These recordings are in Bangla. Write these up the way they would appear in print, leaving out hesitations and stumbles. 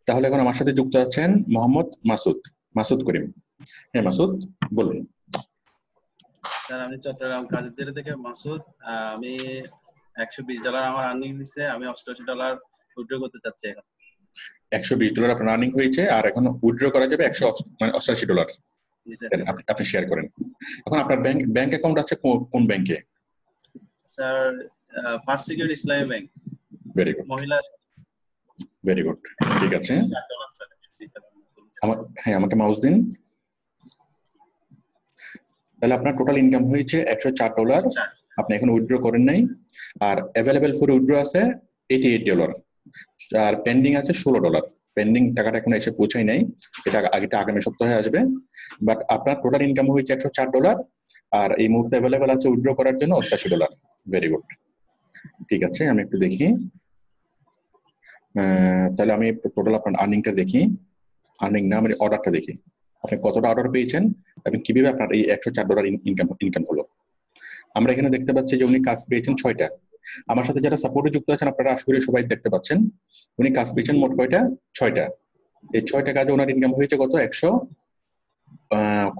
তাহলে এখন আমার সাথে যুক্ত আছেন মোহাম্মদ মাসুদ, মাসুদ করিম। হ্যাঁ মাসুদ, বলুন। স্যার আমি চট্টগ্রাম কাজীরদেরি থেকে মাসুদ। আমি $120 আমার আর্নিং হয়েছে, আমি $88 উইথড্র করতে চাচ্ছি এখন। $120 আপনার আর্নিং হয়েছে, আর এখন উইথড্র করা যাবে $188। জি স্যার। আপনি শেয়ার করেন। এখন আপনার ব্যাংক অ্যাকাউন্ট আছে কোন ব্যাংকে? স্যার ফার্স্ট সিকিউরিটি ইসলামী ব্যাংক। ভেরি গুড, মহিলা। ভেরি গুড, ঠিক আছে। হ্যাঁ, আমাকে মাউস দিন। তাহলে আপনার টোটাল ইনকাম হয়েছে $104। আপনি এখন উইথড্র করেন নাই, আর অ্যাভেলেবেল ফর উইথড্র আছে $88, আর পেন্ডিং আছে $16। পেন্ডিং টাকাটা এখন এসে পৌঁছায় নাই, এটা আগামী সপ্তাহে আসবে। বাট আপনার টোটাল ইনকাম হয়েছে $104, আর এই মুহূর্তে অ্যাভেলেবেল আছে উইথড্র করার জন্য $88। ভেরি গুড, ঠিক আছে। আমি একটু দেখি, তাহলে আমি টোটাল আপনার আর্নিংটা দেখি। আর্নিং না, মানে অর্ডারটা দেখি, আপনি কতটা অর্ডার পেয়েছেন এবং কিভাবে আপনার এই $104 ইনকাম হলো। আমরা এখানে দেখতে পাচ্ছি যে উনি কাজ পেয়েছেন 6টা। আমার সাথে যারা সাপোর্টে যুক্ত আছেন আপনারা আশা করি সবাই দেখতে পাচ্ছেন উনি কাজ পেয়েছেন মোট কয়টা? 6টা। এই 6টা কাজে ওনার ইনকাম হয়েছে কত?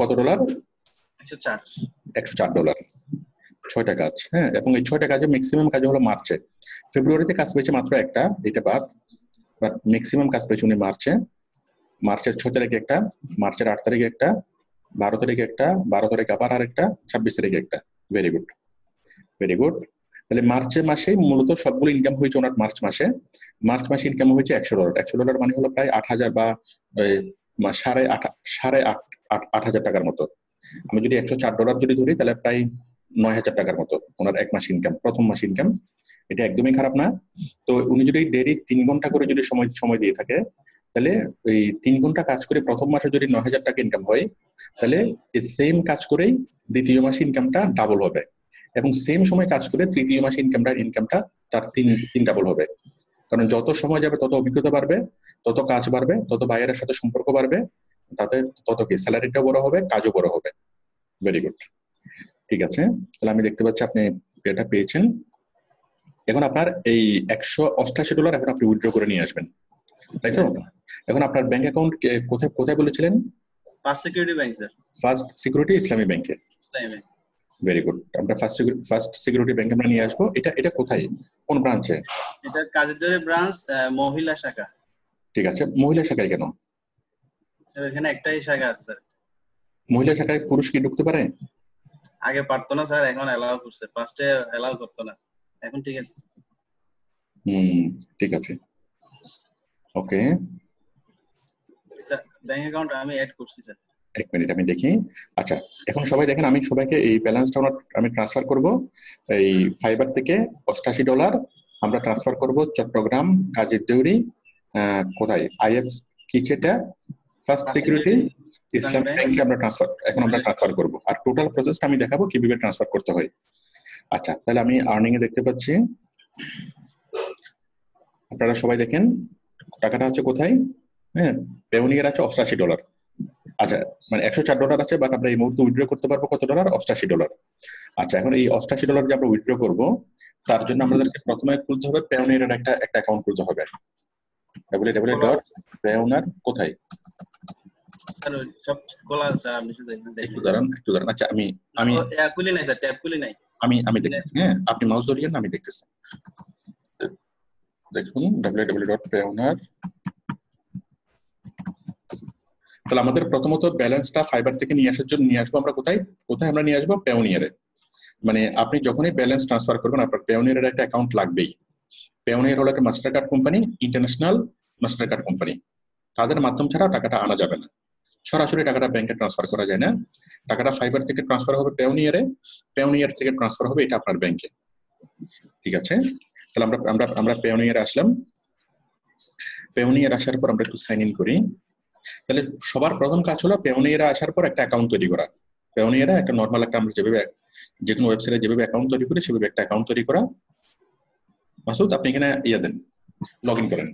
কত ডলার? $104। 6টা কাজ, হ্যাঁ। এবং এই 6টা কাজে ম্যাক্সিমাম কাজ হলো মার্চে। ফেব্রুয়ারিতে কাজ পেয়েছে মাত্র একটা, এটা বাদ, বাট ম্যাক্সিমাম কাজ পেয়েছে উনি মার্চে। মার্চের 6 তারিখে একটা, মার্চের 8 তারিখে একটা, 12 তারিখে একটা, 12 তারিখে আবার আরেকটা, 26 তারিখে একটা। Very good, very good. তাহলে মার্চ মাসে মূলত সবগুলো ইনকাম হয়েছে ওনার মার্চ মাসে। মার্চ মাসে ইনকাম হয়েছে $100। $100 মানে হলো প্রায় 8,000 বা 8,500 টাকার মতো। আমি যদি $104 যদি ধরি তাহলে প্রায় 9,000 টাকার মতো ওনার এক মাস ইনকাম, প্রথম মাস ইনকাম। এটা একদমই খারাপ না। তো উনি যদি ডেইলি 3 ঘন্টা করে যদি সময় দিয়ে থাকে, তাহলে এই 3 ঘন্টা কাজ করে প্রথম মাসে যদি 9,000 টাকা ইনকাম হয়, তাহলে এই সেম কাজ করেই দ্বিতীয় মাসে ইনকামটা ডাবল হবে, এবং সেম সময় কাজ করে তৃতীয় মাসে ইনকামটা তার তিন ডাবল হবে। কারণ যত সময় যাবে তত অভিজ্ঞতা বাড়বে, তত কাজ বাড়বে, তত বাইরের সাথে সম্পর্ক বাড়বে, তাতে তত কি স্যালারিটা বড় হবে, কাজও বড় হবে। ভেরি গুড, ঠিক আছে। তাহলে আমি দেখতে পাচ্ছি আপনি এটা পেয়েছেন। এখন আপনার এই $188 এখন আপনি উইথড্র করে নিয়ে আসবেন, তাই তো? এখন আপনার ব্যাংক অ্যাকাউন্ট কোথায় বলেছিলেন? First security bank sir. First security ইসলামী ব্যাংকে। ইসলামী ব্যাংক। ভেরি গুড, আমরা ফার্স্ট সিকিউরিটি ব্যাংকে আমরা নিয়ে আসবো। এটা কোথায়, কোন ব্রাঞ্চে? এটা কাজীরদেরি ব্রাঞ্চ, মহিলা শাখা। ঠিক আছে, মহিলা শাখায় কেন? স্যার এখানে একটাই শাখা আছে স্যার। মহিলা শাখায় পুরুষ কি ঢুকতে পারে? আগে পারতো না স্যার, এখন এলাও করছে। ফার্স্টে এলাও করতো না, এখন ঠিক আছে। ঠিক আছে, ওকে। স্যার ব্যাংক অ্যাকাউন্ট আমি অ্যাড করছি স্যার। এক মিনিট আমি দেখি। আচ্ছা, এখন সবাই দেখেন, আমি সবাইকে এই ব্যালেন্সটা আমি ট্রান্সফার করব। এই ফাইবার থেকে $88 আমরা ট্রান্সফার করব চট্টগ্রাম কাজীরদেউরি, কোথায় আইএফ কিচেটা ফার্স্ট সিকিউরিটি ইসলামী ব্যাংকে আমরা ট্রান্সফার করব। আর টোটাল প্রসেসটা আমি দেখাবো কিভাবে ট্রান্সফার করতে হয়। আচ্ছা, তাহলে আমি আর্নিং এ দেখতে পাচ্ছি, আপনারা সবাই দেখেন টাকাটা আছে কোথায়। হ্যাঁ, পেওনিয়ার আছে $88। আচ্ছা, মানে $104 আছে, বাট আমরা এই মুহূর্তে উইথড্র করতে পারবো কত ডলার? $88। আচ্ছা, এখন এই $88 যে আমরা উইথড্র করবো, তার জন্য আমাদেরকে প্রথমে খুলতে হবে পেওনিয়ারের একটা অ্যাকাউন্ট খুলতে হবে। www.payoneer কোথায়? স্যার সব খোলা স্যার, আপনি শুধু এখানে দেখুন। একটু দাঁড়ান। আচ্ছা, আমি খুলি নাই স্যার, ট্যাব খুলি নাই। আমি দেখতেছি। হ্যাঁ, আপনি মাউস ধরিয়েন, আমি দেখতেছি। দেখুন www.payoneer। তাহলে আমাদের প্রথমত ব্যালেন্সটা ফাইবার থেকে নিয়ে আসবো আমরা কোথায় আমরা নিয়ে আসবো? পেওনিয়ারে। মানে আপনি যখনই ব্যালেন্স ট্রান্সফার করবেন আপনার পেওনিয়ারের একটা অ্যাকাউন্ট লাগবেই। পেওনিয়ার হলো একটা master card company, international master card company. তাদের মাধ্যম ছাড়া টাকাটা আনা যাবে না, সরাসরি টাকাটা ব্যাংকে ট্রান্সফার করা যায় না। টাকাটা ফাইবার থেকে ট্রান্সফার হবে পেওনিয়ারে, পেওনিয়ার থেকে ট্রান্সফার হবে এটা আপনার ব্যাংকে। ঠিক আছে, তাহলে আমরা পেওনিয়ারে আসলাম। পেওনিয়ার আসার পর আমরা একটু সাইন ইন করি। তাহলে সবার প্রথম কাজ হলো পেওনিয়ারে আসার পর একটা অ্যাকাউন্ট তৈরি করা। পেওনিয়ারে একটা নর্মাল একটা আমরা যেভাবে যে কোনো ওয়েবসাইটে যেভাবে অ্যাকাউন্ট তৈরি করি সেভাবে একটা অ্যাকাউন্ট তৈরি করা। মাসুদ, আপনি এখানে দেন, লগ ইন করেন।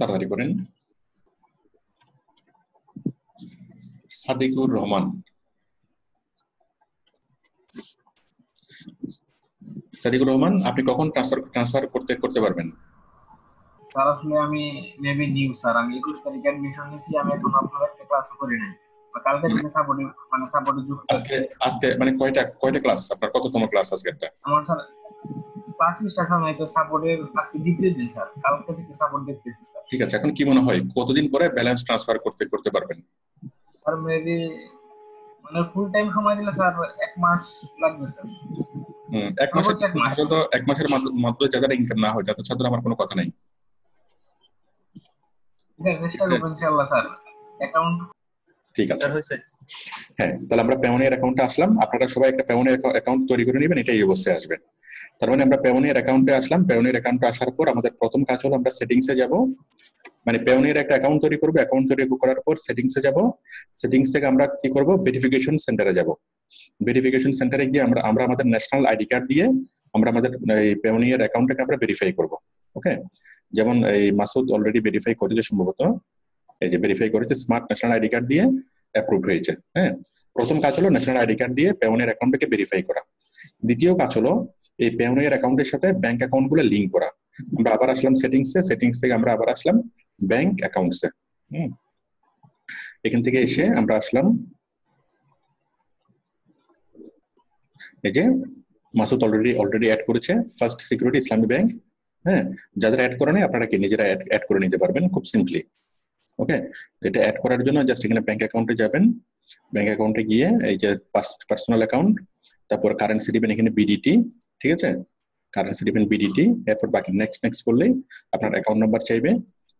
তাড়াতাড়ি করেন। সাদিকুর রহমান। সাদিকুর রহমান, আপনি কখন ট্রান্সফার করতে পারবেন? স্যার আসলে আমি মেবি নিউ স্যার, আমি 21 তারিখে অ্যাডমিশন নিয়েছি, আমি এখন আপনার একটা ক্লাস করি নাই, কালকে থেকে সাপোর্টে যুক্ত আজকে হচ্ছি। আজকে মানে কয়টা ক্লাস আপনার, কততম ক্লাস আজকে? একটা আমার স্যার ক্লাস স্টার্ট হয় নাই তো, সাপোর্টের আজকে দ্বিতীয় দিন স্যার, কালকে থেকে সাপোর্ট দেখতেছি স্যার। ঠিক আছে, এখন কি মনে হয় কতদিন পরে ব্যালেন্স ট্রান্সফার করতে পারবেন? স্যার মেবি মানে ফুল টাইম সময় দিলে স্যার 1 মাস লাগবে স্যার। এক মাসের সর্বোচ্চ 1 মাস। তো 1 মাসের মধ্যে যাদের ইনকাম না হয়, যাদের সাথে আমার কোনো কথা নাই। স্যার চেষ্টা করবো ইনশাআল্লাহ স্যার। অ্যাকাউন্ট ঠিক আছে, স্যার হয়েছে। হ্যাঁ, তাহলে আমরা পেওনিয়ার অ্যাকাউন্টে আসলাম। আপনারা সবাই একটা পেওনিয়ার অ্যাকাউন্ট তৈরি করে নেবেন, এটা এই অবস্থায় আসবে। তার মানে আমরা পেওনিয়ার অ্যাকাউন্টে আসলাম। পেওনিয়ার অ্যাকাউন্টে আসার পর আমাদের প্রথম কাজ হলো আমরা সেটিংসে যাব, মানে পেওনিয়ার একটা অ্যাকাউন্ট তৈরি করবো। অ্যাকাউন্ট তৈরি করার পর সেটিংসে যাব। সেটিংস থেকে আমরা কি করব, ভেরিফিকেশন সেন্টারে যাব। ভেরিফিকেশন সেন্টারে গিয়ে আমরা আমাদের ন্যাশনাল আইডি কার্ড দিয়ে আমরা আমাদের এই পেওনিয়ার অ্যাকাউন্টটাকে আমরা ভেরিফাই করব। ওকে, যেমন এই মাসুদ অলরেডি ভেরিফাই করেছে সম্ভবত, এই যে ভেরিফাই করেছে, স্মার্ট ন্যাশনাল আইডি কার্ড দিয়ে অ্যাপ্রুভ হয়েছে। হ্যাঁ, প্রথম কাজ হলো ন্যাশনাল আইডি কার্ড দিয়ে পেওনিয়ার অ্যাকাউন্টটাকে ভেরিফাই করা। দ্বিতীয় কাজ হলো এই পেওনিয়ার অ্যাকাউন্টের সাথে ব্যাংক অ্যাকাউন্ট গুলো লিঙ্ক করা। আমরা আবার আসলাম সেটিংসে, সেটিংস থেকে আমরা আবার আসলাম ব্যাংক অ্যাকাউন্টসে। এখান থেকে এসে আমরা আসলাম, এই যে মাসুদ অলরেডি অ্যাড করেছে ফার্স্ট সিকিউরিটি ইসলামী ব্যাংক। হ্যাঁ, যাদের অ্যাড করে নেই আপনারা কি নিজেরা অ্যাড করে নিতে পারবেন খুব সিম্পলি। ওকে, এটা অ্যাড করার জন্য জাস্ট এখানে ব্যাংক অ্যাকাউন্টে যাবেন। ব্যাংক অ্যাকাউন্টে গিয়ে এই যে পার্সোনাল অ্যাকাউন্ট, তারপর কারেন্সি দিবেন এখানে বিডিটি। ঠিক আছে, কারেন্সি দিবেন বিডিটি। এরপর বাকি নেক্সট করলেই আপনার অ্যাকাউন্ট নাম্বার চাইবে,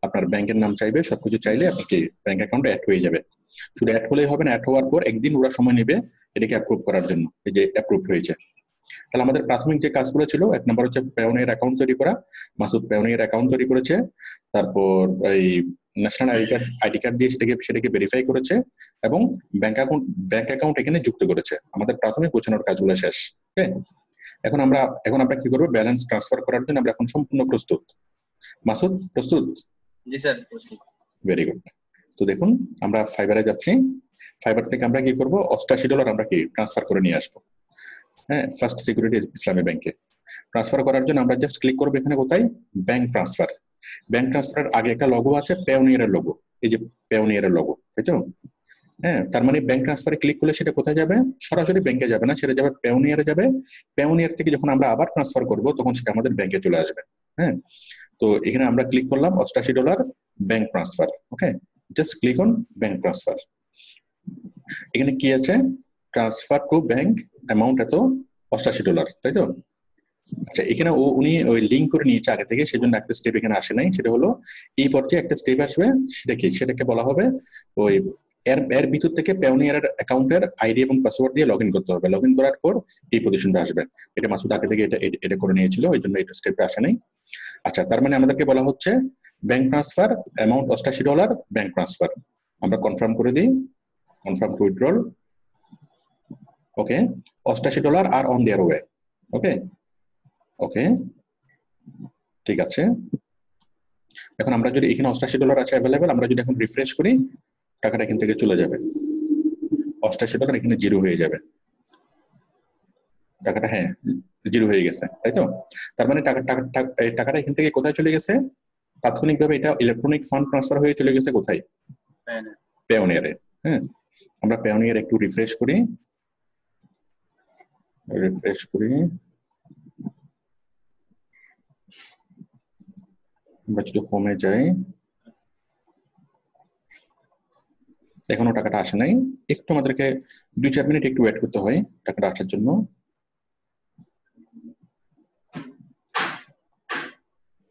আপনার ব্যাংকের নাম চাইবে, সবকিছু চাইলে আপনাকে ব্যাংক অ্যাকাউন্টে অ্যাড হয়ে যাবে। শুধু অ্যাড হলেই হবে না, অ্যাড হওয়ার পর একদিন ওরা সময় নেবে এটাকে অ্যাপ্রুভ করার জন্য। এই যে অ্যাপ্রুভ হয়েছে। তাহলে আমাদের প্রাথমিক যে কাজগুলো ছিল, 1 নম্বর হচ্ছে পেওনিয়ার অ্যাকাউন্ট তৈরি করা। মাসুদ পেওনিয়ার অ্যাকাউন্ট তৈরি করেছে, তারপর এই ন্যাশনাল আইডি কার্ড দিয়ে সেটাকে ভেরিফাই করেছে এবং ব্যাংক অ্যাকাউন্ট এখানে যুক্ত করেছে। আমাদের প্রাথমিক গোছানোর কাজগুলো শেষ। ওকে, এখন আমরা কি করবো, ব্যালেন্স ট্রান্সফার করার জন্য আমরা এখন সম্পূর্ণ প্রস্তুত। মাসুদ প্রস্তুত? জি স্যার প্রস্তুত। Very good. তো দেখুন আমরা ফাইবারে যাচ্ছি। ফাইবার থেকে আমরা কি করবো, $88 আমরা কি ট্রান্সফার করে নিয়ে আসবো। হ্যাঁ, ফার্স্ট সিকিউরিটি ইসলামী ব্যাংকে ট্রান্সফার করার জন্য আমরা জাস্ট ক্লিক করবো এখানে, কোথায়, ব্যাংক ট্রান্সফার। ব্যাংক ট্রান্সফারের আগে একটা লোগো আছে, পেওনিয়ারের লোগো। এই যে পেওনিয়ারের লোগো, তাই তো? হ্যাঁ, তার মানে ব্যাংক ট্রান্সফারে ক্লিক করলে সেটা কোথায় যাবে, সরাসরি ব্যাংকে যাবে না, সেটা যাবে পেওনিয়ারে যাবে। পেওনিয়ার থেকে যখন আমরা আবার ট্রান্সফার করব তখন সেটা আমাদের ব্যাংকে চলে আসবে। হ্যাঁ, তো এখানে আমরা ক্লিক করলাম $88 bank transfer. Okay, just click on bank transfer. এখানে কি আছে, ট্রান্সফার টু ব্যাংক অ্যামাউন্ট এত $88, তাই তো? আচ্ছা, এখানে উনি ওই লিঙ্ক করে নিয়েছে আগে থেকে, সেজন্য একটা স্টেপ এখানে আসে নাই। সেটা হলো এই পর্যায়ে একটা স্টেপ আসবে, সেটাকে বলা হবে ওই এর ভিতর থেকে পেওনিয়ারের অ্যাকাউন্টের আইডি এবং পাসওয়ার্ড দিয়ে লগ ইন করতে হবে। লগ ইন করার পর এই পজিশনটা আসবে। এটা মাসুদ আগে থেকে এটা করে নিয়েছিল, ওই জন্য এটা স্টেপটা আসে নাই। আচ্ছা, তার মানে আমাদেরকে বলা হচ্ছে bank transfer amount $88 bank transfer. আমরা কনফার্ম করে দিই, confirm to withdrawal. Okay, $88 are on their way. Okay okay, ঠিক আছে। এখন আমরা যদি এখানে $88 আছে অ্যাভেলেবেল, আমরা যদি এখন রিফ্রেশ করি টাকাটা এখান থেকে চলে যাবে। $88 এখানে জিরো হয়ে যাবে টাকাটা। হ্যাঁ, জিরো হয়ে গেছে, তাই তো? তার মানে টাকাটা এখান থেকে কোথায় চলে গেছে, তাৎক্ষণিকভাবে এটা ইলেকট্রনিক ফান্ড ট্রান্সফার হয়ে চলে গেছে কোথায়, পেওনিয়ারে। হ্যাঁ, আমরা পেওনিয়ার একটু রিফ্রেশ করি, আমরা যদি হোমে যাই, এখনো টাকাটা আসে নাই। একটু আমাদেরকে 2-4 মিনিট একটু ওয়েট করতে হয় টাকাটা আসার জন্য।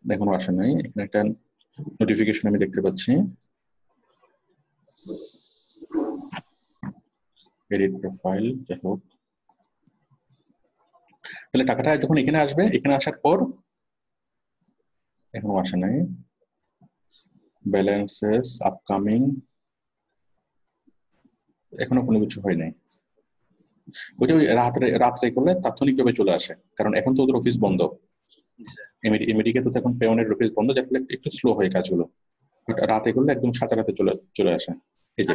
এখনো আসে নাই। এখানে একটা নোটিফিকেশন আমি দেখতে পাচ্ছি, এডিট প্রোফাইল। যাই হোক, তাহলে টাকাটা যখন এখানে আসবে, এখানে আসার পর এখনো আসে নাই, ব্যালেন্সেস আপকামিং, এখনো কোনো কিছু হয় নাই। ওইটা ওই রাত্রে করলে তাৎক্ষণিকভাবে চলে আসে, কারণ এখন তো ওদের অফিস বন্ধ। আমেরিকা তো এখন পেওনের অফিস বন্ধ, যার ফলে একটু স্লো হয় কাজগুলো। রাতে করলে একদম সাথে চলে আসে। এই যে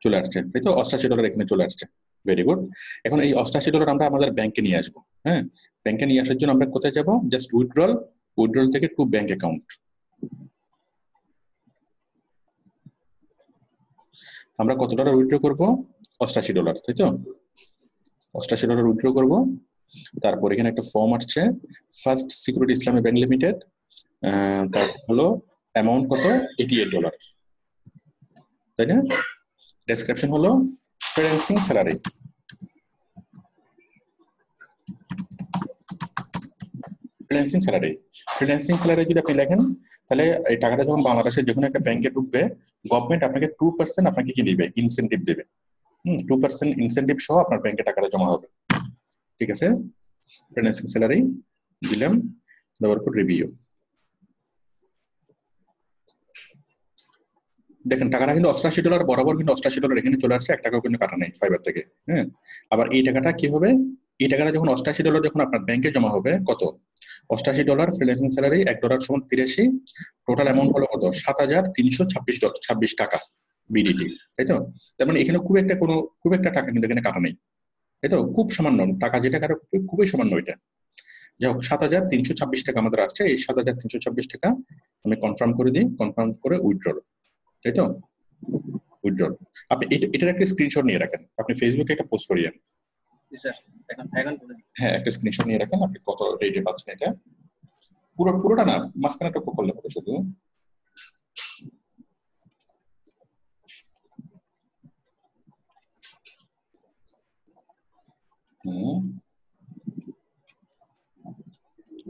চলে আসছে, তাই তো? $88 এখানে চলে আসছে। Very good. এখন এই $88 আমরা আমাদের ব্যাংকে নিয়ে আসবো। হ্যাঁ, ব্যাংকে নিয়ে আসার জন্য আমরা কোথায় যাব? জাস্ট উইথড্রল থেকে টু ব্যাংক অ্যাকাউন্ট। আমরা কত ডলার উইথড্র করবো? $88, তাই তো? $88 উইথড্র করবো। তারপর এখানে একটা ফর্ম আসছে, ফার্স্ট সিকিউরিটি ইসলামী ব্যাংক লিমিটেড, তারপর হলো অ্যামাউন্ট কত? $88, তাই না? ডেসক্রিপশন হলো ফ্রিল্যান্সিং স্যালারি। ফ্রিল্যান্সিং স্যালারি যদি আপনি লেখেন, তাহলে এই টাকাটা যখন বাংলাদেশের যে কোনো একটা ব্যাংকে ঢুকবে, গভর্নমেন্ট আপনাকে 2% আপনাকে কি দিবে? ইনসেনটিভ দিবে। 2% ইনসেনটিভ সহ আপনার ব্যাংকে টাকাটা জমা হবে। ঠিক আছে, ফ্রিল্যান্সিং স্যালারি দিলাম, তারপর রিভিউ। দেখেন টাকাটা কিন্তু $88 বরাবর, কিন্তু $88 এখানে চলে আসছে, 1 টাকাও কিন্তু কাটা নেই ফাইবার থেকে। হ্যাঁ, আবার এই টাকাটা কি হবে? এই টাকাটা যখন $88 যখন আপনার ব্যাংকে জমা হবে, কত? $88 ফ্রিল্যান্সিং স্যালারি, $1 সমান 83, টোটাল অ্যামাউন্ট হলো কত? $7,326 টাকা বিডিটি, তাই তো? তার মানে এখানে খুব একটা টাকা কিন্তু এখানে কাটা নেই, তাই তো? খুব সামান্য টাকা, যেটা কাটা খুবই সামান্য। এটা যাই হোক, 7,326 টাকা আমাদের আসছে। এই 7,326 টাকা আমি কনফার্ম করে দিই, কনফার্ম করে উইথড্রল, তাই তো? উইথড্রল। আপনি এটার একটা স্ক্রিনশট নিয়ে রাখেন, আপনি ফেসবুকে একটা পোস্ট করিয়েন। জি স্যার, এখন করে দিন। হ্যাঁ, একটা স্ক্রিনশট নিয়ে রাখেন, আপনি কত রেটে পাচ্ছেন এটা। পুরোটা না, মাঝখানেটা করলে হবে শুধু।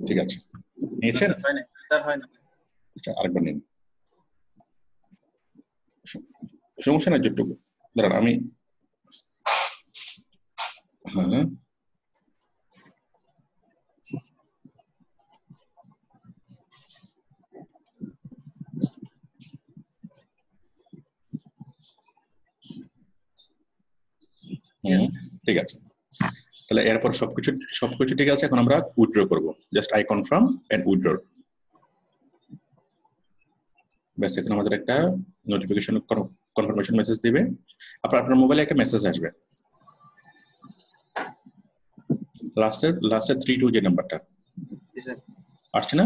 ঠিক আছে, নিয়েছেন? স্যার হয় না। আচ্ছা, আরেকবার নিন, সমস্যা নাই। যেটুকু দাঁড়ান, আমি হ্যাঁ ঠিক আছে। তাহলে এরপর সবকিছু ঠিক আছে। এখন আমরা উইথড্র করব। Just I confirm and withdraw. ব্যাস, এখন আমাদের একটা নোটিফিকেশন কনফার্মেশন মেসেজ দিবে। আপনার মোবাইলে একটা মেসেজ আসবে, লাস্টের 32 যে নাম্বারটা আসছে না?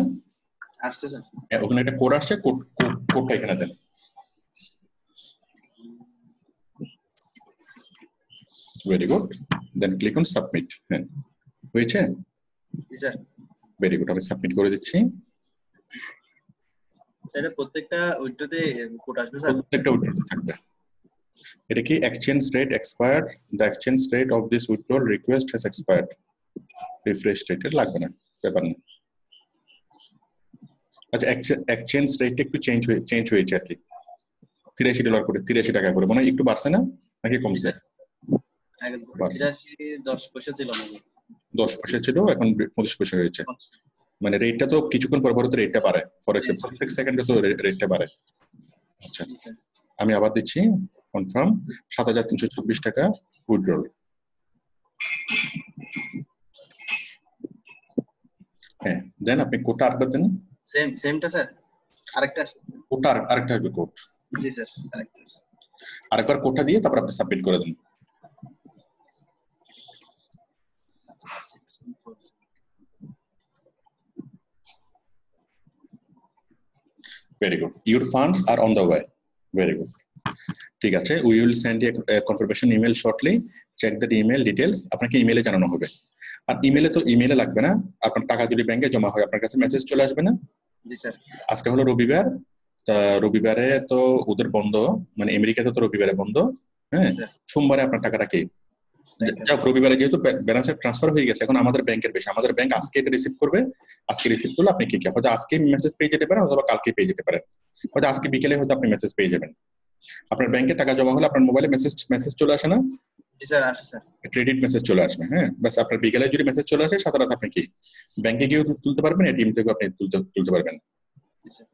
আসছে স্যার। ওখানে একটা কোড আসছে, কোডটা এখানে দেন। Very good, then click on submit. হ্যাঁ, হয়েছে? ভেরি গুড, আমি সাবমিট করে দিচ্ছি। সেটা প্রত্যেকটা উইথড্রতে কোড আসবে স্যার? প্রত্যেকটা উইথড্রতে থাকবে। এটা কি exchange rate expired, the exchange rate of this withdrawal request has expired, refresh rate লাগবে না, ব্যাপার না। আচ্ছা, এক্সচেঞ্জ রেট একটু চেঞ্জ হয়েছে আর কি, $83 করে, 83 টাকা করে। মনে হয় একটু বাড়ছে না, নাকি কমছে? 10 পয়সা ছিল, 10 পয়সা ছিল, এখন 25 পয়সা হয়েছে। মানে রেটটা তো কিছুক্ষণ পর তো রেটটা বাড়ে, ফরেক্সে প্রত্যেক সেকেন্ডে তো রেটটা বাড়ে। আচ্ছা, আমি আবার দিচ্ছি কনফার্ম, 7,326 টাকা উইথড্রল। হ্যাঁ, দেন আপনি কোডটা আরেকবার দেন। সেমটা স্যার? আরেকটা কোডটা আরেকটা আসবে কোড। জি স্যার, আরেকবার কোডটা দিয়ে তারপর আপনি সাবমিট করে দেন। Very good. Your funds are on the way. Very good. ঠিক আছে, we will send you a confirmation email shortly. Check the email details. আপনাকে ইমেলে জানানো হবে। আর ইমেলে লাগবে না, আপনার টাকা যদি ব্যাংকে জমা হয় আপনার কাছে মেসেজ চলে আসবে না? জি স্যার। আজকে হলো রবিবার, রবিবারে তো ওদের বন্ধ, মানে আমেরিকাতে তো রবিবারে বন্ধ। হ্যাঁ, সোমবারে আপনার টাকাটা কি রবিবারে যেহেতু ব্যালেন্স ট্রান্সফার হয়ে গেছে, এখন আমাদের ব্যাংকের বেশি, আমাদের ব্যাংক আজকে এটা রিসিভ করবে। আজকে রিসিভ করলে আপনি কি হয়তো আজকে মেসেজ পেয়ে যেতে পারেন, অথবা কালকে পেয়ে যেতে পারেন, হয়তো আজকে বিকেলে হয়তো আপনি মেসেজ পেয়ে যাবেন। আপনার ব্যাংকে টাকা জমা হলে আপনার মোবাইলে মেসেজ চলে আসে না? জি স্যার, আসে স্যার। ক্রেডিট মেসেজ চলে আসবে। হ্যাঁ, বাস আপনার বিকেলে যদি মেসেজ চলে আসে, সাথে আপনি কি ব্যাংকে গিয়েও তুলতে পারবেন, এটিএম থেকেও আপনি তুলতে পারবেন।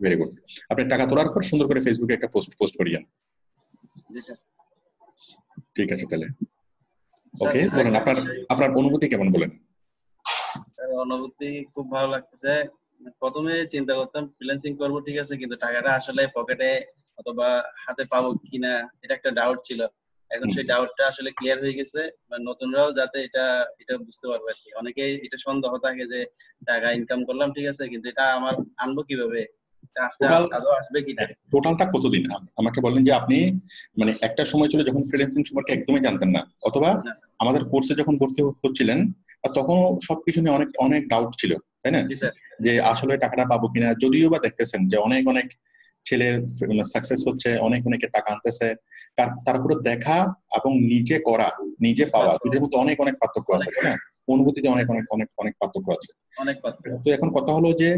Very good. আপনি টাকা তোলার পর সুন্দর করে ফেসবুকে একটা পোস্ট করিয়েন। জি স্যার। ঠিক আছে, তাহলে ওকে, বলেন আপনার অনুভূতি কেমন, বলেন। অনুভূতি খুব ভালো লাগতেছে। প্রথমে চিন্তা করতাম ফ্রিল্যান্সিং করবো, ঠিক আছে, কিন্তু টাকাটা আসলে পকেটে অথবা হাতে পাবো কিনা এটা একটা ডাউট ছিল। এখন সেই ডাউটটা আসলে ক্লিয়ার হয়ে গেছে, নতুনরাও যাতে এটা এটা বুঝতে পারবে আর কি। অনেকেই এটা সন্দেহ থাকে যে টাকা ইনকাম করলাম ঠিক আছে, কিন্তু এটা আমার আনবো কিভাবে, আস্তে টোটাল আদৌ আসবে কিনা। টোটালটা কতদিন আমাকে বলেন যে আপনি মানে একটা সময় ছিল যখন ফ্রিল্যান্সিং সম্পর্কে একদমই জানতেন না, অথবা না আমাদের কোর্সে যখন ভর্তি হচ্ছিলেন তখনও সবকিছু নিয়ে অনেক অনেক ডাউট ছিল, তাই না? জি স্যার, যে আসলে টাকাটা পাবো কিনা, যদিও বা দেখতেছেন যে অনেক অনেক ছেলের সাকসেস হচ্ছে, অনেক অনেকে টাকা আনতেছে, তারপরে দেখা এবং নিজে করা নিজে পাওয়া দুটোর মধ্যে অনেক অনেক পার্থক্য আছে, তাই না? অনুভূতিতে অনেক অনেক অনেক অনেক পার্থক্য আছে। অনেক পার্থক্য। তো এখন কথা হলো যে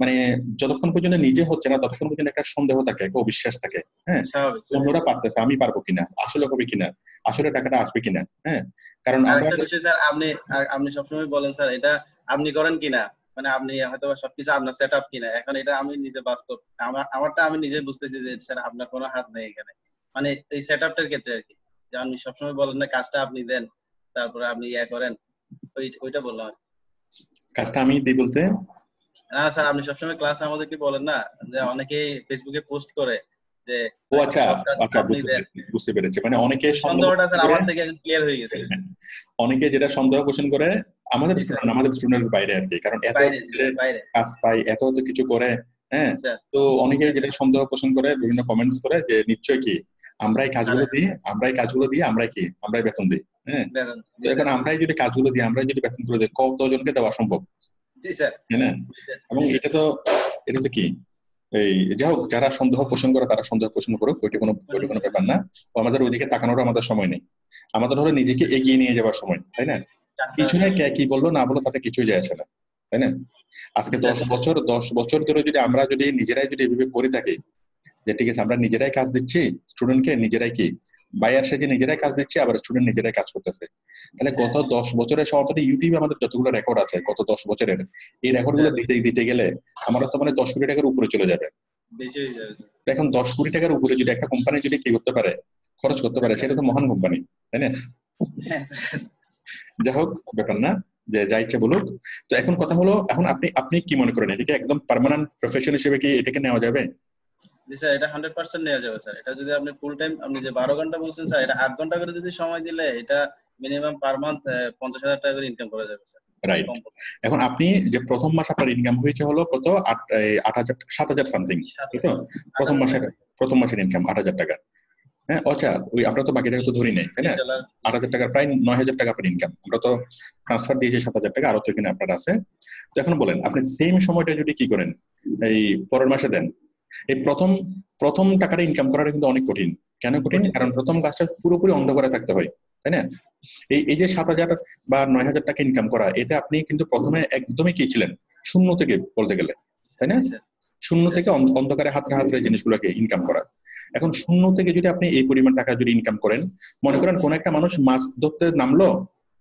মানে যতক্ষণ পর্যন্ত নিজে হচ্ছে না ততক্ষণ পর্যন্ত একটা সন্দেহ থাকে, একটা অবিশ্বাস থাকে, হ্যাঁ স্বাভাবিক স্যার। অন্যরা পারতেছে, আমি পারবো কিনা, আসলে হবে কিনা, আসলে টাকাটা আসবে কিনা, হ্যাঁ কারণ আমরা আরেকটা বিষয় স্যার, আপনি সবসময় বলেন স্যার এটা আপনি করেন কিনা, মানে আপনি হয়তো সবকিছু আপনার সেট আপ কিনা। এখন এটা আমি নিজে বাস্তব আমারটা আমি নিজে বুঝতেছি যে স্যার আপনার কোনো হাত নেই এখানে, মানে এই সেট আপটার ক্ষেত্রে আর কি। যে আপনি সবসময় বলেন না কাজটা আপনি দেন, তারপরে আপনি করেন, ওইটা বললাম। কাজটা আমি দিই বলতে না স্যার, আপনি সবসময় ক্লাসে আমাদেরকে বলেন না যে অনেকেই ফেসবুকে পোস্ট করে যে ও আচ্ছা সব কাজ আচ্ছা, আপনি দেন। বুঝতে পেরেছি, মানে অনেকে ওই সন্দেহ সন্দেহটা স্যার করে, আমার থেকে ক্লিয়ার হয়ে গেছে। অনেকে যেটা সন্দেহ পোষণ করে আমাদের জি স্যার, স্টুডেন্ট, আমাদের স্টুডেন্টের বাইরে আর কি, কারণ এত বাইরে, জি স্যার বাইরে। কাজ পাই, এত কিছু করে, হ্যাঁ স্যার তো অনেকে যেটা সন্দেহ পোষণ করে, বিভিন্ন কমেন্টস করে যে নিশ্চয়ই কি আমরাই কাজগুলো আরে দিই, আমরাই বেতন দিই, হ্যাঁ বেতন, তো জি এখন স্যার, আমরাই যদি কাজগুলো দিই, আমরাই যদি বেতন করে দিই, কতজনকে দেওয়া সম্ভব, জি স্যার, তাই না? জি স্যার, এবং জি স্যার। এটা তো কি এই যাই হোক, যারা সন্দেহ পোষণ করে তারা সন্দেহ পোষণ করুক, ওইটা কোনো ব্যাপার না। আমাদের ওইদিকে তাকানোর আমাদের সময় নেই, আমাদের হলো নিজেকে এগিয়ে নিয়ে যাওয়ার সময়, তাই না? কাজটা পিছনে কে কি বললো না বললো তাতে কিছুই যায় আসে না, তাই না? আজকে স্যার, 10 বছর ধরে যদি আমরা নিজেরাই এভাবে করে থাকি যে ঠিক আছে আমরা নিজেরাই কাজ দিচ্ছি স্টুডেন্টকে, নিজেরাই কি বায়ার সেজে নিজেরাই কাজ দিচ্ছি, আবার স্টুডেন্ট নিজেরাই কাজ করতেছে, তাহলে গত 10 বছরের সমাপ্তি ইউটিউবে আমাদের যতগুলো রেকর্ড আছে গত 10 বছরের, এই রেকর্ড গুলো দিতে গেলে আমরা তো মানে 10 কোটি টাকার উপরে চলে যাবে। বেশি হয়ে যাবে স্যার। এখন 10 কোটি টাকার উপরে যদি একটা কোম্পানি যদি কি করতে পারে, খরচ করতে পারে, সেটা তো মহান কোম্পানি, তাই না? হ্যাঁ স্যার। যাই হোক ব্যাপার না, যে যা ইচ্ছে বলুক। তো এখন কথা হলো, এখন আপনি কি মনে করেন এটাকে একদম পার্মানেন্ট প্রফেশন হিসেবে কি এটাকে নেওয়া যাবে? জি স্যার, এটা 100% নেওয়া যাবে স্যার। এটা যদি আপনি ফুল টাইম, আপনি যে 12 ঘন্টা বলছেন স্যার, এটা 8 ঘন্টা করে যদি সময় দিলে এটা মিনিমাম পার মান্থ 50,000 টাকা করে ইনকাম করা যাবে স্যার। রাইট। এখন আপনি যে প্রথম মাস আপনার ইনকাম হয়েছে হলো কত, 8,000 7,000 সামথিং, তাই তো? প্রথম মাসের ইনকাম 8,000 টাকা, হ্যাঁ আচ্ছা ওই আমরা তো বাকি টাকা তো ধরি নাই, তাই না? $20 8,000 টাকার প্রায় 9,000 টাকা আপনার ইনকাম, আমরা তো ট্রান্সফার দিয়েছি 7,000 টাকা, আরো তো এখানে আপনার আছে। তো এখন বলেন আপনি সেম সময়টা যদি কি করেন এই পরের মাসে দেন, এই প্রথম টাকাটা ইনকাম করাটা কিন্তু অনেক কঠিন। কেন কঠিন? কারণ প্রথম কাজটা পুরোপুরি অন্ধকারে থাকতে হয়, তাই না? এই যে 7,000 বা 9,000 টাকা ইনকাম করা, এতে আপনি কিন্তু প্রথমে একদমই কি ছিলেন, শূন্য থেকে বলতে গেলে, তাই না? জি স্যার, শূন্য থেকে অন্ধকারে হাতরে জিনিসগুলোকে ইনকাম করা। এখন শূন্য থেকে যদি আপনি এই পরিমাণ টাকা যদি ইনকাম করেন, মনে করেন কোন একটা মানুষ মাছ ধরতে নামলো,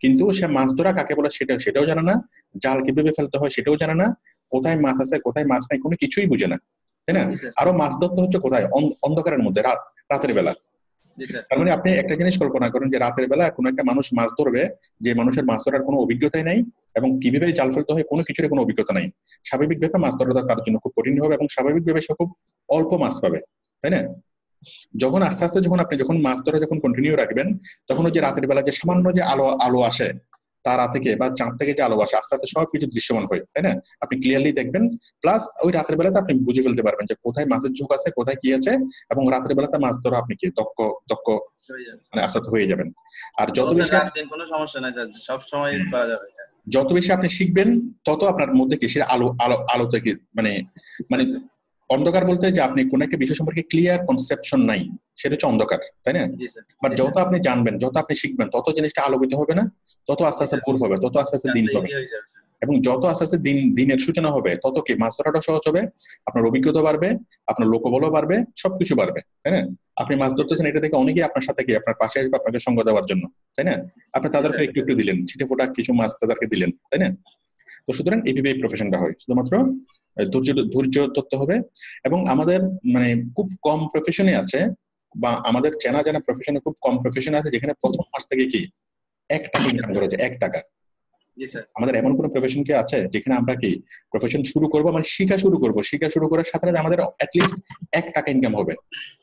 কিন্তু সে মাছ ধরা কাকে বলে সেটাও জানে না, জাল কিভাবে ফেলতে হয় সেটাও জানে না, কোথায় মাছ আছে কোথায় মাছ নাই কোনো কিছুই বুঝে না, তাই না? জি স্যার, আরো মাছ ধরতে হচ্ছে কোথায়, অন্ধকারের মধ্যে, রাতের বেলা। জি স্যার, তার মানে আপনি একটা জিনিস কল্পনা করেন যে রাতের বেলা কোনো একটা মানুষ মাছ ধরবে, যে মানুষের মাছ ধরার কোনো অভিজ্ঞতাই নাই এবং কিভাবে জাল ফেলতে হয় কোনো কিছুর কোনো অভিজ্ঞতা নাই, স্বাভাবিকভাবে মাছ ধরাটা তার জন্য খুব কঠিন হবে এবং স্বাভাবিকভাবে সে খুব অল্প মাছ পাবে, তাই না? যখন আস্তে আস্তে যখন মাছ ধরা যখন কন্টিনিউ রাখবেন, তখন ওই যে রাতের বেলা যে সামান্য যে আলো আসে তারা থেকে বা চাঁদ থেকে যে আলো আসে, আস্তে আস্তে সবকিছু দৃশ্যমান হয়, তাই না? আপনি ক্লিয়ারলি দেখবেন, প্লাস ওই রাতের বেলাতে আপনি বুঝে ফেলতে পারবেন যে কোথায় মাছের ঝোঁক আছে, কোথায় কি আছে, এবং রাতের বেলাতে মাছ ধরা আপনি কি দক্ষ হয়ে যাবে। মানে আস্তে আস্তে হয়ে যাবেন। আর যত স্যার বেশি রাত দিন কোনো সমস্যা নাই স্যার, সব সময় করা যাবে। যত বেশি আপনি শিখবেন তত আপনার মধ্যে কি সে আলো থেকে মানে মানে অন্ধকার বলতে যে আপনি কোন একটা বিষয় সম্পর্কে ক্লিয়ার কনসেপশন নাই, সেটা হচ্ছে অন্ধকার, তাই না? জি স্যার, বাট জি যত স্যার, আপনি জানবেন, যত আপনি শিখবেন, তত জিনিসটা আলোকিত হবে না, তত আস্তে জি আস্তে স্যার, ভোর হবে, তত আস্তে আস্তে দিন কাজটা হবে, ইজি হয়ে যাবে স্যার। এবং যত আস্তে আস্তে দিনের সূচনা হবে তত কি মাছ ধরাটা সহজ হবে, আপনার অভিজ্ঞতা বাড়বে, আপনার লোকবলও বাড়বে, সবকিছু বাড়বে, তাই না? আপনি মাছ ধরতেছেন, এটা থেকে অনেকেই আপনার সাথে কি আপনার পাশে আসবে আপনাকে সঙ্গ দেওয়ার জন্য, তাই না? আপনি জি তাদেরকে স্যার, একটু একটু দিলেন, ছিটে ফোটা কিছু মাছ তাদেরকে দিলেন, তাই না? তো সুতরাং এইভাবে এই প্রফেশনটা হয়, শুধুমাত্র ধৈর্য ধরতে হবে। এবং আমাদের মানে খুব কম প্রফেশনে আছে, বা আমাদের চেনা জানা প্রফেশনে খুব কম প্রফেশন আছে যেখানে প্রথম মাস থেকে কি 1 টাকা ইনকাম করেছে, 1 টাকা। জি স্যার, আমাদের এমন কোন প্রফেশন কি আছে যেখানে আমরা কি প্রফেশন শুরু করবো, মানে শিখা শুরু করার সাথে সাথে আমাদের অ্যাটলিস্ট 1 টাকা ইনকাম হবে,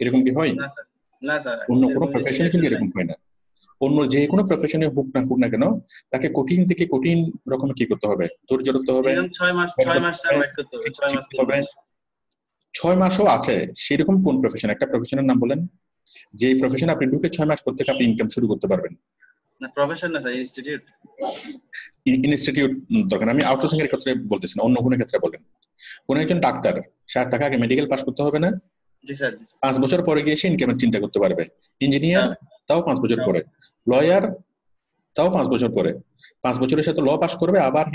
এরকম কি হয়? না স্যার, না স্যার, অন্য কোনো এরকম প্রফেশনে কিন্তু schedule নাই। এরকম হয় না। অন্য যে কোনো প্রফেশনে হোক না কেন, তাকে কঠিন থেকে কঠিন রকম কি করতে হবে, ধৈর্য ধরতে হবে, মিনিমাম 6 মাস স্যার ওয়েট করতে হবে, 6 মাস 3 হবে। মাস। 6 মাসও আছে সেরকম কোন প্রফেশন, একটা প্রফেশনের নাম বলেন যে প্রফেশনে আপনি ঢুকে 6 মাস পর থেকে আপনি ইনকাম শুরু করতে পারবেন। না প্রফেশন না স্যার, ইনস্টিটিউট। ইনস্টিটিউট দরকার, আমি আউটসোর্সিং এর ক্ষেত্রে বলতেছি না, অন্য কোনো ক্ষেত্রে বলেন। কোন একজন ডাক্তার, তাকে আগে মেডিকেল পাস করতে হবে না? জি স্যার, জি 5 বছর পরে গিয়ে সে ইনকামের চিন্তা করতে পারবে। ইঞ্জিনিয়ার তাও 5 বছর পরে, লয়ার তাও 5 বছর পরে। 5 বছরের সাথে ল পাস করবে, আবার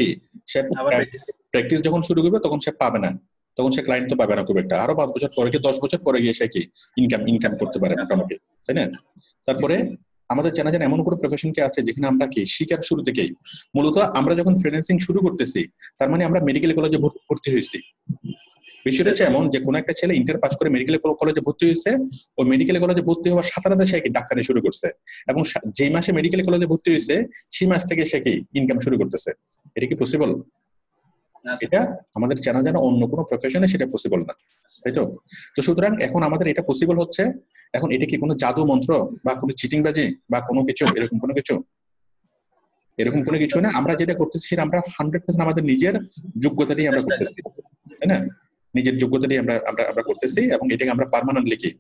সে আবার প্র্যাকটিস। প্র্যাকটিস যখন শুরু করবে তখন সে পাবে না, তখন সে ক্লায়েন্ট তো পাবে না খুব একটা। আরো 5 বছর পরে কি 10 বছর পরে গিয়ে সে কি ইনকাম করতে পারে মোটামুটি, তাই না? তারপরে আমাদের জানা যায় এমন কোনো প্রফেশন কি আছে যেখানে আমরা কি শিকার শুরু থেকেই, মূলত আমরা যখন ফ্রিল্যান্সিং শুরু করতেছি তার মানে আমরা মেডিকেল কলেজে ভর্তি হয়েছি। বিষয়টা হচ্ছে এমন যে কোনো একটা ছেলে ইন্টার পাস করে মেডিকেল কলেজে ভর্তি হয়েছে, ওই মেডিকেল কলেজে ভর্তি হওয়ার সাথে সাথে সে ডাক্তারি শুরু করছে, এবং যেই মাসে মেডিকেল কলেজে ভর্তি হয়েছে সেই মাস থেকে সে কি ইনকাম শুরু করতেছে। এটা কি পসিবল? এটা আমাদের জানা অন্য কোনো প্রফেশনে সেটা পসিবল না, তাই তো? তো সুতরাং এখন আমাদের এটা পসিবল হচ্ছে। এখন এটা কি কোনো জাদু মন্ত্র বা কোনো চিটিংবাজি বা কোনো কিছু এরকম কোনো কিছু? এরকম কোনো কিছু না। আমরা যেটা করতেছি সেটা আমরা 100% আমাদের নিজের যোগ্যতা দিয়ে আমরা করতেছি, তাই না? নিজের যোগ্যতা দিয়ে আমরা আমরা আমরা করতেছি, এবং এটাকে আমরা পার্মানেন্টলি কি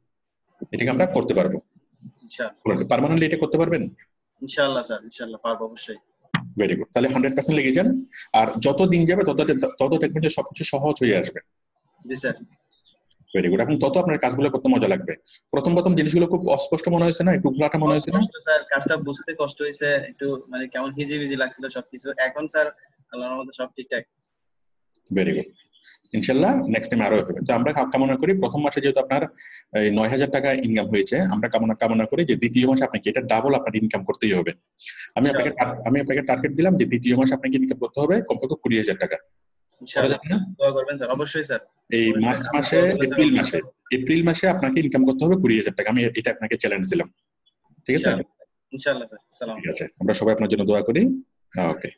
এটাকে আমরা করতে পারবো। ইনশাআল্লাহ পার্মানেন্টলি এটা করতে পারবেন? ইনশাআল্লাহ স্যার, ইনশাআল্লাহ পারবো অবশ্যই। ভেরি গুড, তাহলে 100% লেগে যান। আর যত দিন যাবে তত দেখবেন যে সবকিছু সহজ হয়ে আসবে। জি স্যার। Very good. এখন তত আপনার কাজগুলো করতে মজা লাগবে। প্রথম জিনিসগুলো খুব অস্পষ্ট মনে হয়েছে না, একটু ঘোলাটা মনে হয়েছে না? স্যার কাজটা বুঝতে কষ্ট হয়েছে, একটু মানে কেমন হিজিবিজি লাগছিল সবকিছু। এখন স্যার আল্লাহর রহমতে সব ঠিকঠাক। ভেরি গুড, ইনশাআল্লাহ নেক্সট টাইম আরো হবে। তো আমরা কামনা করি প্রথম মাসে যেহেতু আপনার 9,000 টাকা ইনকাম হয়েছে, আমরা কামনা করি যে দ্বিতীয় মাসে আপনাকে এটা ডাবল আপনার ইনকাম করতেই হবে। আমি আপনাকে টার্গেট দিলাম যে দ্বিতীয় মাসে আপনাকে ইনকাম করতে হবে কমপক্ষে 20,000 টাকা। দোয়া করবেন স্যার, অবশ্যই স্যার। এই মার্চ মাসে এপ্রিল মাসে আপনাকে ইনকাম করতে হবে 20,000 টাকা। আমি এটা আপনাকে চ্যালেঞ্জ দিলাম, ঠিক আছে? ইনশাআল্লাহ স্যার। সালাম। ঠিক আছে, আমরা সবাই আপনার জন্য দোয়া করি। ওকে।